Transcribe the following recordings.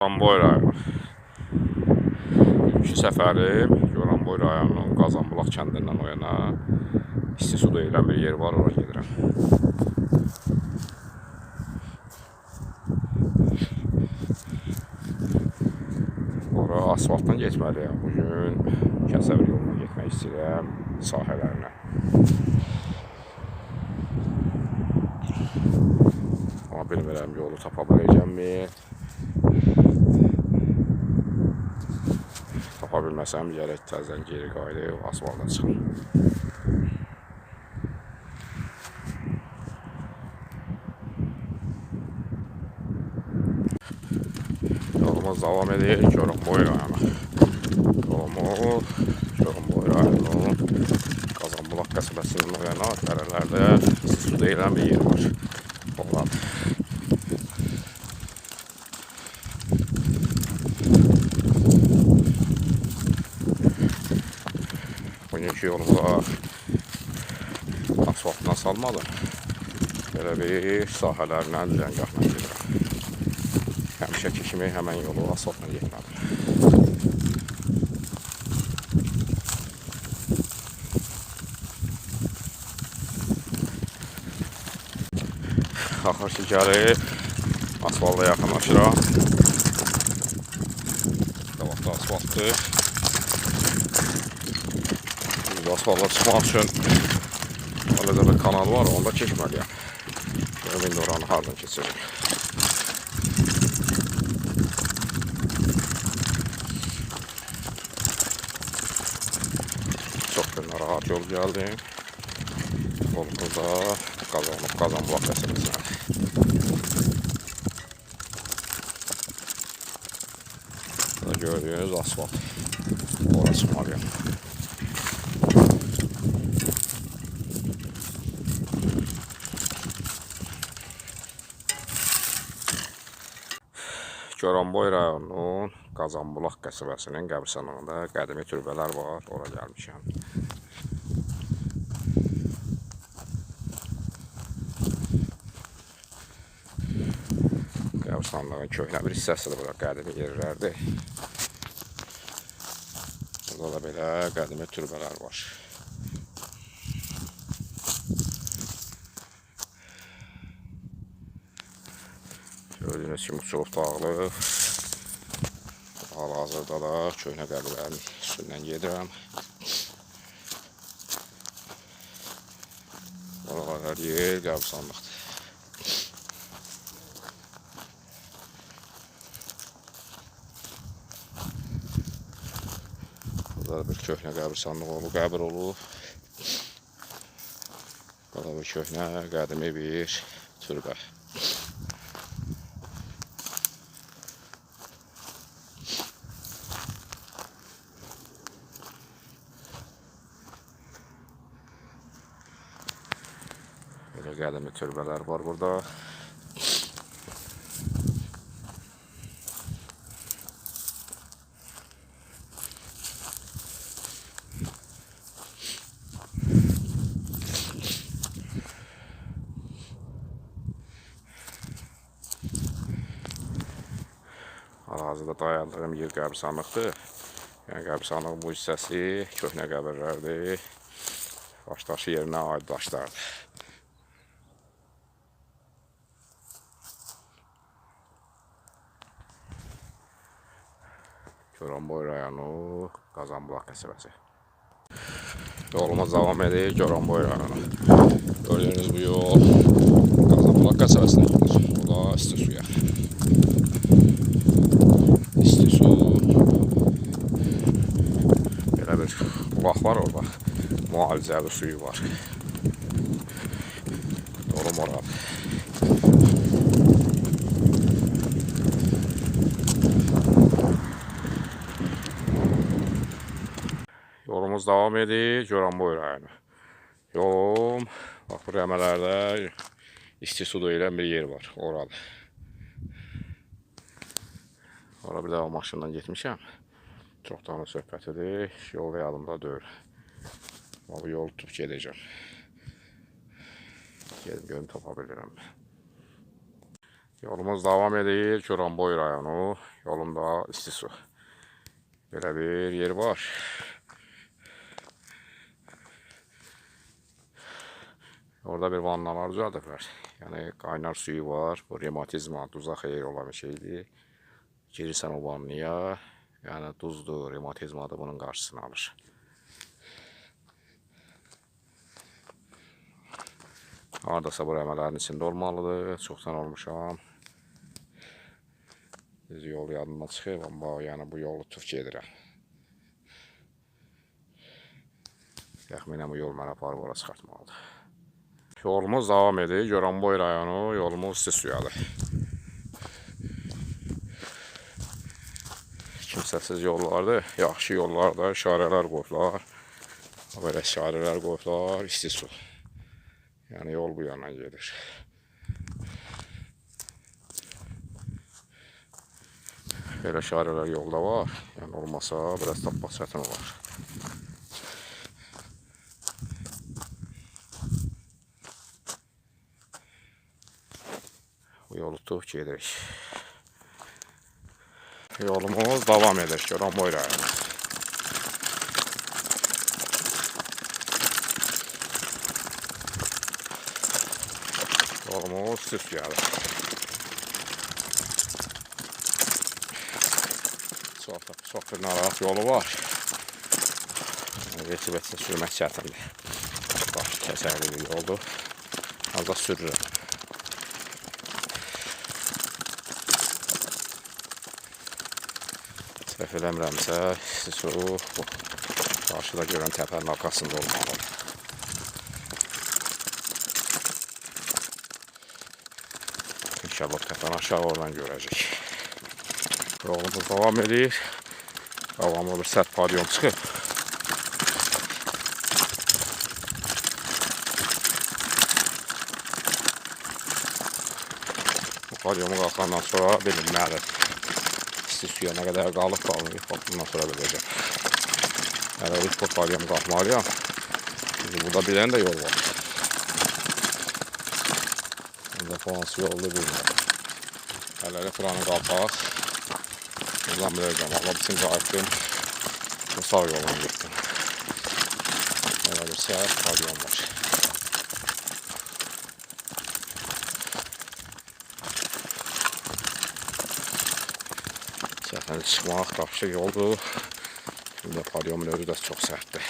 Goranboy rayonu. İki səfərim Goranboy rayonunun Qazanbulaq kəndindən o yana İstisu deyilən bir yer var, oraya gedirəm. Ora asfaltdan getməliyəm. Bugün Kəsəvir yoluna getmək istəyirəm sahələrinə. Amma bilmirəm yolu tapa biləcəmmi? Tapa bilməsəm gərək təzədən geri qayıdıb asfalta çıxım. Yolumuz davam edir Goranboy rayonu. Yolumuz Goranboy rayonu Qazanbulaq qəsəbəsinin o yana dərələrdə İstisu deyilən bir yer var. Oradan. Bugünkü yolumuza asfaltdan salmadım. Belə bir sahələrindən düzəngahla gedirəm. Həmişəki kimi həmən yolu asfaltla getmədim. Axır ki gəlib asfalta yaxınlaşıram. Qabaqda asfaltdır. Asfalta çıxmaq üçün orada bir kanal var, onda keçməliyəm. Görüm indi oranı hardan keçirim. Çox rahat yol gəldim. Yolumuzda Qazanbulaq qəsəbəsinə. Burada gördüyünüz asfalt. Ora çıxmalıyam. Goranboy rayonunun Qazanbulaq qəsəbəsinin qəbirstanlığında qədimi türbələr var, ora gəlmişəm. Qəbirstanlığın köhnə bir hissəsidir, bura qədimi yerlərdir. Burada da belə qədimi türbələr var. Gördüyünüz kimi uçulub dağılıb. Hal-hazırda da köhnə qəbirlərin üstündən gedirəm. Oralar hər yer qəbirstanlıqdır. Burada bir köhnə qəbirstanlıq olub, qəbir olub. Burada bir köhnə qədimi bir türbə. Belə qədimi türbələr var burada. Hal-hazırda dayandığım yer qəbirstanlıqdır. Yəni qəbirstanlığın bu hissəsi köhnə qəbirlərdir. Daşı yerinə aid daşlardır. Goranboy rayonu Qazanbulaq qəsəbəsi. Yolumuz davam edir Goranboy rayonu. Gördüyünüz bu yol Qazanbulaq qəsəbəsinə gedir. Bu da İstisuya. İstisu. Belə bir bulaq var orada. Müalicəvi suyu var. Yolum oradır. Yolumuz davam edir Goranboy rayonu. Yolum, bax bu rəmələrdə İstisu deyilən bir yer var, oradır. Ora bir daha maşından getmişəm. Çox da söhbət edir, yol yadımda deyil. Amma bu yolu tutub gedəcəm. Gedim görüm tapa bilirəm. Yolumuz devam edir. Goranboy rayonu. Yolunda İstisu. Böyle bir yer var. Orada bir vannalar uzadılar. Yani kaynar suyu var. Bu rematizma, tuza xeyir olan bir şeydir. Girirsən o vannaya. Yani tuzlu, rematizma da bunun karşısını alır. Hardasa bu rəmələrin içində olmalıdır. Çoxdan olmuşam. Biz yol yadımdan çıxıb, amma yəni bu yolu tuf gedirəm. Təxminən bu yol mənə aparıb ora çıxartmalıdır. Yolumuz davam edir. Goranboy rayonu, yolumuz İstisuyadır. Kimsəsiz yollardır. Yaxşı yollarda işarələr qoyublar. Belə işarələr qoyublar. İstisu. Yani yol bu yana gelir. Böyle işareler yolda var. Yani olmasa biraz tapmaq çətin olar. Bu yolu tutub gedirik. Yolumuz davam edir. Goranboy rayonu. Yolumuz İstisuyadır. Çok bir narahat yolu var. Velosipedlə sürmək çətindir. Baş kəsərli bir yoldur. Az da sürürəm. Səhv eləmirəmsə, İstisu bu qarşıda görən təpənin arxasında olmalıdır. İnşallah təpəni aşağı oradan görəcək. Yolumuz devam edir. Davamlı bir sərt padyom çıxıb. Bu padyomu qalxandan sonra bilinməlidir. İstisuya nə qədər qalıb qalmayıb, bundan sonra biləcəm. Hələlik bu padyomu qalxmalıyam. Burada bir dənə də yol var. Burada hansı yoldur bilmirəm. Hələlik buranı qalxaq. Buradan biləcəm. Allah bütün qayıtdım. Bu sağ yoldan getdim. Belə bir sərt padyom var. Çətinli çıxmaq daşlı yoldur. Şimdi padyomun özü də çox sərtdir.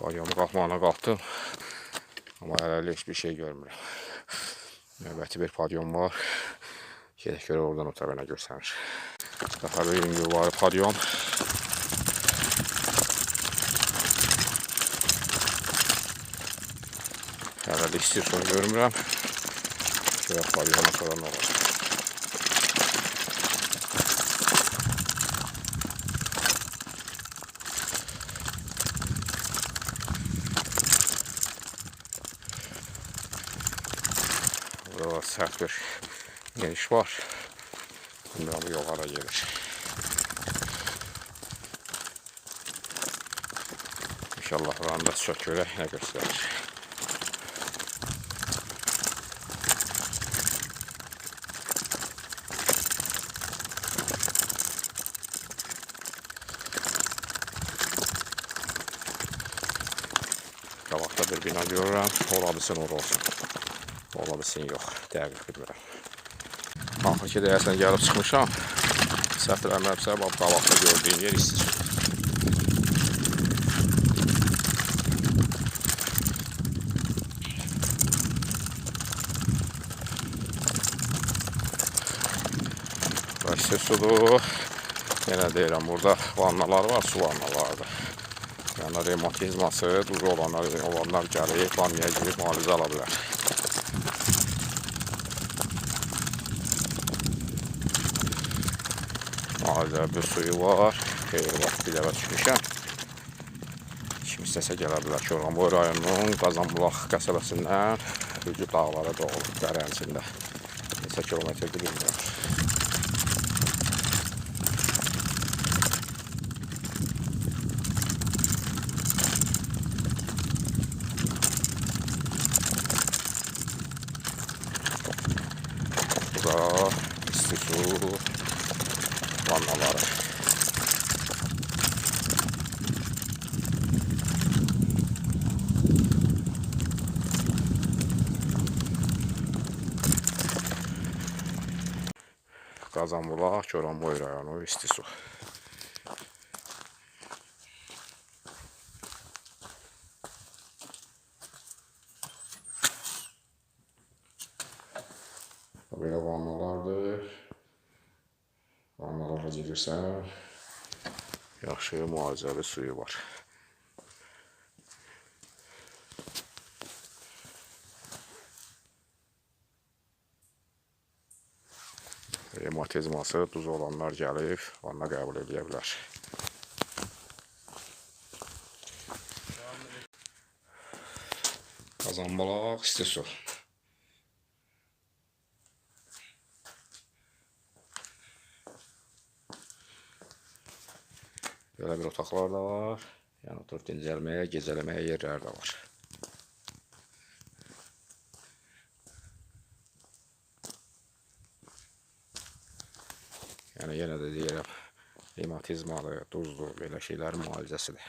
Padyomu qalxmağına qalxdım. Amma hələlik hiçbir şey görmürəm. Növbəti bir padyom var. Gedək görə oradan o tərəfə görsənir. Daha bir yuvarı padyom. Hələlik İstisunu görmürəm. Görək padyoma sonra nə olur. Burada sert bir geniş var. Şimdi bu yollara gelir. İnşallah buranın da çok görək nə göstərir. Qabaqda bir bina görürəm. Ola bilsin orada olsun. Ola bilsin yox. Dəqiq bilmirəm. Axır ki deyəsən gəlib çıxmışam. Səhv eləmirəmsə bax qabaqda gördüyün yer İstisu. İstisudur. Yenə deyirəm, burada vannalar var, su vannalardır. Yəni rematizması, duzu olanlar gəlib, vannaya girib müalicə ala bilər. Müalicə bir suyu var. Xeyir vaxt bir dəvə düşmüşəm. Kim istəsə gələ bilər. Çoranboy rayonunun Qazanbulaq qəsəbəsindən Hücü dağlara doğru dərənsində. Neçə kilometrdir bilmirəm. Burada isti su vannaları. Qazanbulaq, Çoranboy rayonu isti su. Belə vannalardır. Vannalara gelirsən, yaxşı müalicəli suyu var. Revmatizması duz olanlar gəlib, vanna qəbul edə bilər. Qazanbulaq, isti su. Belə bir otaqlar da var. Yəni oturub dincəlməyə, gecələməyə yerlər də var. Yəni yenə də deyirəm, revmatizmalı, duzlu belə şeylərin müalicəsidir.